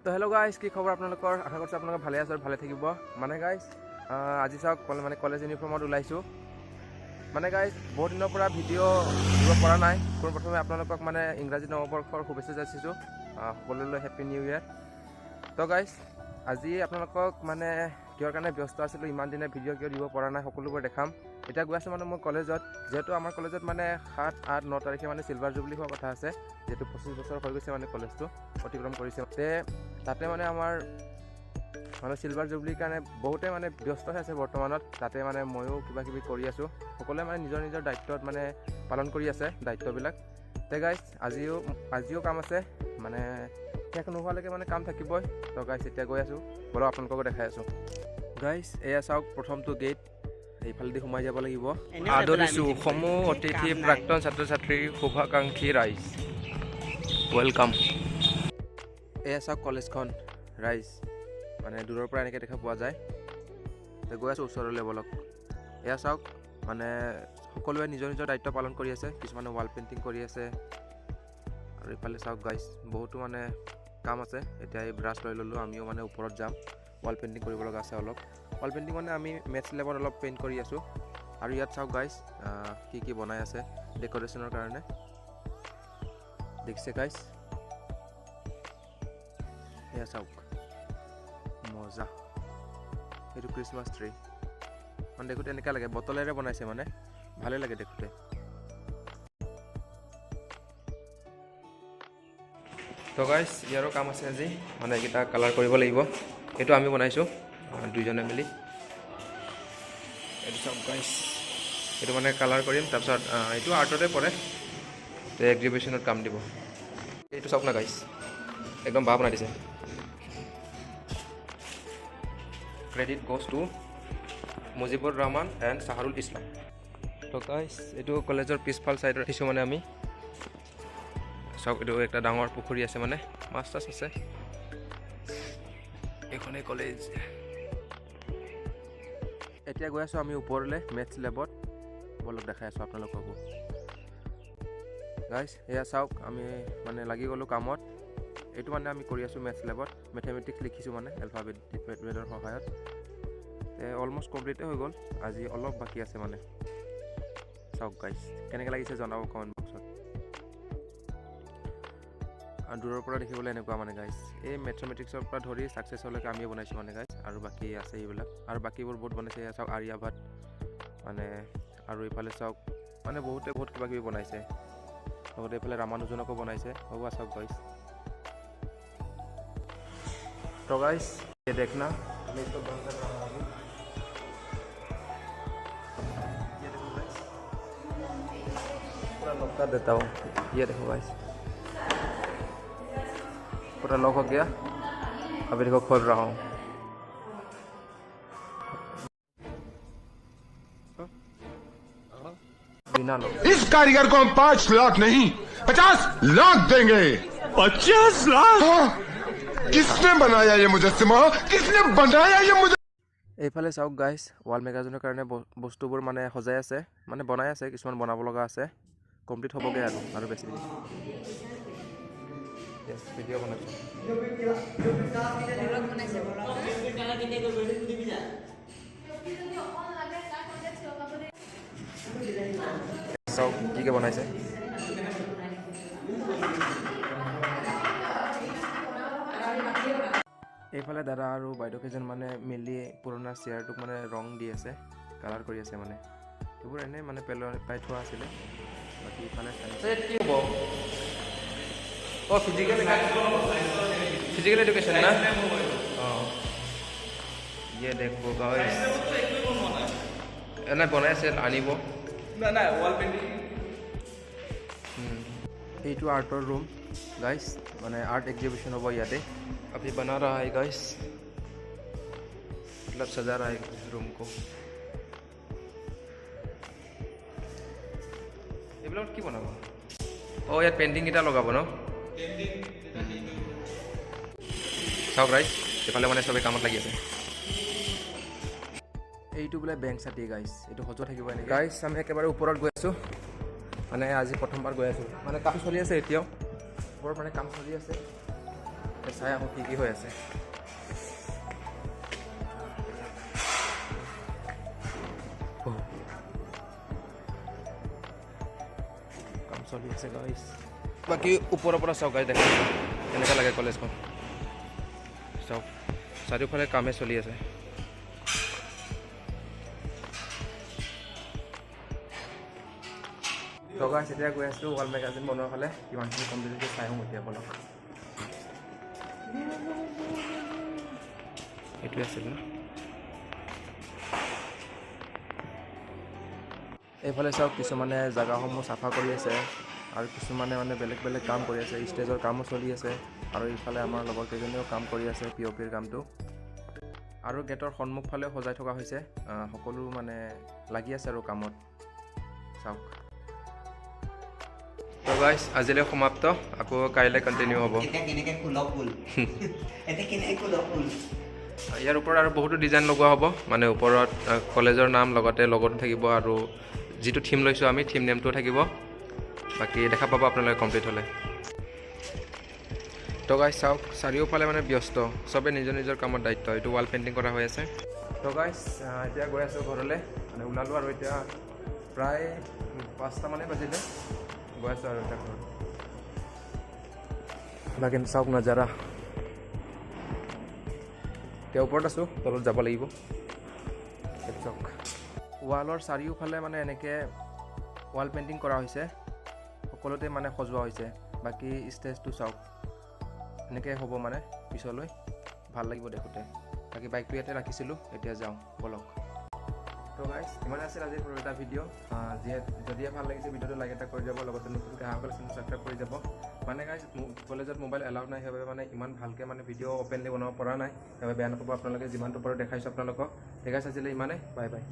তো hello' guys, কি খবৰ আপোনালোকৰ? আশা কৰিছোঁ আপোনালোকে ভালে আছে আৰু ভালে থাকিব। মানে গাইজ আজি চাওক মানে কলেজ ইউনিফৰ্মত ওলাইছোঁ। মানে গাইজ বহুত দিনৰ পৰা ভিডিঅ' দিব পৰা নাই। পোনপ্ৰথমে আপোনালোকক মানে ইংৰাজী নৱবৰ্ষৰ শুভেচ্ছা যাচিছোঁ, সকলোলৈ হেপ্পী নিউ ইয়েৰ। তো গাইজ আজি আপোনালোকক মানে কিহৰ কাৰণে ব্যস্ত আছিলোঁ, ইমান দিনে ভিডিঅ' কিয় দিব পৰা নাই সকলোবোৰ দেখাম। এতিয়া গৈ আছোঁ মানে মই কলেজত, যিহেতু আমাৰ কলেজত মানে 7, 8, 9 তাৰিখে মানে চিলভাৰ জুবলি হোৱা কথা আছে। যিহেতু 25 বছৰ হৈ গৈছে মানে কলেজটো অতিক্ৰম কৰিছে। তাতে মানে আমাৰ মানে চিলভাৰ জুবলিৰ কাৰণে বহুতে মানে ব্যস্ত হৈ আছে বৰ্তমানত। তাতে মানে ময়ো কিবা কিবি কৰি আছোঁ। সকলোৱে মানে নিজৰ নিজৰ দায়িত্বত মানে পালন কৰি আছে দায়িত্ববিলাক। তে গাইজ আজিও কাম আছে, মানে শেষ নোহোৱালৈকে মানে কাম থাকিবই। তো গাইজ এতিয়া গৈ আছোঁ, বলক আপোনালোককো দেখাই আছোঁ। গাইজ এয়া চাওক প্ৰথমটো গেট, এইফালেদি সোমাই যাব লাগিব। আদৰিছোঁ সমূহ অতিথি প্ৰাক্তন ছাত্ৰ ছাত্ৰীৰ শুভাকাংক্ষী ৰাইজ, ৱেলকাম। এয়া চাওক কলেজখন ৰাইজ, মানে দূৰৰ পৰা এনেকৈ দেখা পোৱা যায়। গৈ আছোঁ ওচৰলৈ বলক। এয়া চাওক মানে সকলোৱে নিজৰ নিজৰ দায়িত্ব পালন কৰি আছে। কিছুমানে ৱাল পেইণ্টিং কৰি আছে আৰু ইফালে চাওক গাইজ বহুতো মানে কাম আছে। এতিয়া এই ব্ৰাছ লৈ ল'লোঁ, আমিও মানে ওপৰত যাম। ৱাল পেইণ্টিং কৰিব লগা আছে অলপ। ৱাল পেইণ্টিং মানে আমি মেথছ লেবত অলপ পেইণ্ট কৰি আছোঁ। আৰু ইয়াত চাওক গাইজ কি বনাই আছে ডেক'ৰেশ্যনৰ কাৰণে, দেখিছে গাইজ। এয়া চাওক মজা, এইটো ক্ৰিছমাছ ট্ৰী। মানে দেখোঁতে এনেকুৱা লাগে বটলেৰে বনাইছে, মানে ভালে লাগে দেখোঁতে। তো গাইজ ইয়াৰো কাম আছে আজি, মানে এইকেইটা কালাৰ কৰিব লাগিব। এইটো আমি বনাইছোঁ দুইজনে মিলি। এইটো চাওক গাইজ, এইটো মানে কালাৰ কৰিম, তাৰপিছত এইটো আৰ্টতে পৰে, তো এক্সিবিশ্যনত কাম দিব। এইটো চাওক না গাইজ, একদম বাহ বনাই দিছে। Credit goes to Mujibur Rahman and Shaharul Islam. তো গাইজ এইটো কলেজৰ পিছফাল ছাইডত ৰাখিছোঁ মানে আমি। চাওক এইটো একটা ডাঙৰ পুখুৰী আছে, মানে মাছ চাছ আছে। এইখনেই কলেজ। এতিয়া গৈ আছোঁ আমি ওপৰলৈ মেথছ লেবত, বলক দেখাই আছোঁ আপোনালোককো। গাইজ এয়া চাওক আমি মানে লাগি গ'লোঁ কামত। এইটো মানে আমি কৰি আছোঁ মেথছ লেবত, মেথমেটিক্স লিখিছোঁ মানে এলফাবেটৰ সহায়ত। অলমষ্ট কমপ্লিটে হৈ গ'ল, আজি অলপ বাকী আছে মানে। চাওক গাইজ কেনেকৈ লাগিছে জনাব কমেণ্ট বক্সত। আৰু দূৰৰ পৰা দেখিবলৈ এনেকুৱা মানে গাইজ, এই মেথমেটিক্সৰ পৰা ধৰি ছাকচেছলৈকে আমিয়ে বনাইছোঁ মানে গাইজ। আৰু বাকী আছে এইবিলাক, আৰু বাকীবোৰ বহুত বনাইছে। এয়া চাওক আৰ্যভট্ট মানে, আৰু এইফালে চাওক মানে বহুতে বহুত কিবা কিবি বনাইছে। লগতে এইফালে ৰামানুজনকো বনাইছে। হ'ব চাওক গাইজ। तो गाइस ये देखना, मैं इसको बंद कर रहा हूँ। ये देखो गाइस, पूरा लॉक कर देता हूँ। ये देखो गाइस पूरा लॉक हो गया। अभी देखो खोल रहा हूँ। बिना लॉक। इस कारीगर को हम 5 लाख नहीं 50 लाख देंगे। 50 लाख? हाँ। किसने बनाया ये मुजस्सिमा? किसने बनाया ये मुजस्सिमा? এইফালে চাওক গাইজ ৱাল মেগাজিনৰ কাৰণে বস্তুবোৰ মানে সজাই আছে, মানে বনাই আছে। কিছুমান বনাব লগা আছে, কমপ্লিট হ'বগৈ আৰু বেছি দিন। ভিডিঅ' বনাইছোঁ। চাওক কি বনাইছে। এইফালে দাদা আৰু বাইদেউ কেইজন মানে মিলি পুৰণা চেয়াৰটোক মানে ৰং দি আছে, কালাৰ কৰি আছে। মানে এইবোৰ এনেই মানে পাই থোৱা আছিলে। বাকী ইফালে কি হ'ব? অঁ ফিজিকেল এডুকেশ্যন না? অঁ ইয়ে দেখব গাইজ, এনে বনাই আছে, আনিব। এইটো আৰ্টৰ ৰুম गाइस, मैंने आर्ट एग्जीबिशन होगा याद है, अभी बना रहा है गाइस, मतलब सजा रहा है रूम को। এইবিলাক কি বনাব? ও ইয়াত পেইন্টিং এটা লগাব ন? চাওক গাইস, এফালে মানে সবে কামত লাগি আছে। এইটো বোলে বেংক চাতি গাইস, এইটো সজোৱা থাকিব এনেকৈ। গাইস আমি একেবাৰে ওপৰত গৈ আছোঁ, মানে আজি প্ৰথমবাৰ গৈ আছোঁ। মানে কাম চলি আছে এতিয়াও, ওপৰত মানে কাম চলি আছে। চাই আহোঁ কি হৈ আছে। কাম চলি আছে গাইছ। বাকী ওপৰৰ পৰা চাওক গাইছ, দেখা কেনেকুৱা লাগে কলেজখন। চাওক চাৰিওফালে কামে চলি আছে। তো গাইছ এতিয়া গৈ আছোঁ ৱাল মেগাজিন বনোৱাৰ ফালে, কিমানখিনি কমপ্লিট হৈছে চাই আহোঁ এতিয়া বলক। এইটোৱে আছিল ন। এইফালে চাওক কিছুমানে জেগাসমূহ চাফা কৰি আছে আৰু কিছুমানে মানে বেলেগ বেলেগ কাম কৰি আছে। ষ্টেজৰ কামো চলি আছে আৰু ইফালে আমাৰ লগৰ কেইজনেও কাম কৰি আছে POPৰ কামটো। আৰু গেটৰ সন্মুখ ফালেও সজাই থকা হৈছে, সকলো মানে লাগি আছে আৰু কামত। চাওক তো গাইছ আজিলৈ সমাপ্ত, আকৌ কাইলৈ কণ্টিনিউ হ'ব। ইয়াৰ ওপৰত আৰু বহুতো ডিজাইন লগোৱা হ'ব, মানে ওপৰত কলেজৰ নাম লগতে লগতো থাকিব আৰু যিটো থিম লৈছোঁ আমি থিম নেমটোও থাকিব। বাকী দেখা পাব আপোনালোকে কমপ্লিট হ'লে। তো গাইছ চাওক চাৰিওফালে মানে ব্যস্ত, চবে নিজৰ নিজৰ কামত দায়িত্ব। এইটো ৱাল পেইণ্টিং কৰা হৈ আছে। তো গাইছ এতিয়া গৈ আছোঁ ঘৰলৈ, মানে ওলালোঁ আৰু এতিয়া প্ৰায় 5টা মানে বাজিলে। গৈ আছোঁ আৰু এতিয়া ঘৰত। বাকী চাওক নাজাৰা, এতিয়া ওপৰত আছোঁ, তলত যাব লাগিব। চাওক ৱালৰ চাৰিওফালে মানে এনেকৈ ৱাল পেইণ্টিং কৰা হৈছে, সকলোতে মানে সজোৱা হৈছে। বাকী ষ্টেজটো চাওক এনেকৈ হ'ব মানে পিছলৈ, ভাল লাগিব দেখোঁতে। বাকী বাইকটো ইয়াতে ৰাখিছিলোঁ, এতিয়া যাওঁ বলক। তো গাইছ ইমানে আছিল আজিৰ সৰু এটা ভিডিঅ'। যদিহে ভাল লাগিছে ভিডিঅ'টো লাইক এটা কৰি যাব, লগতে নতুনকৈ অহা সকলে চেনেল ছাবস্ক্ৰাইব কৰি যাব। মানে গাইছ কলেজত মোবাইল এলাউড নাই, সেইবাবে মানে ইমান ভালকৈ মানে ভিডিঅ' অপেনলি বনাব পৰা নাই, সেইবাবে বেয়া নাপাব আপোনালোকে। যিমানটো পাৰোঁ দেখাইছোঁ আপোনালোকক। ঠিক আছে আজিলৈ ইমানেই, বাই বাই।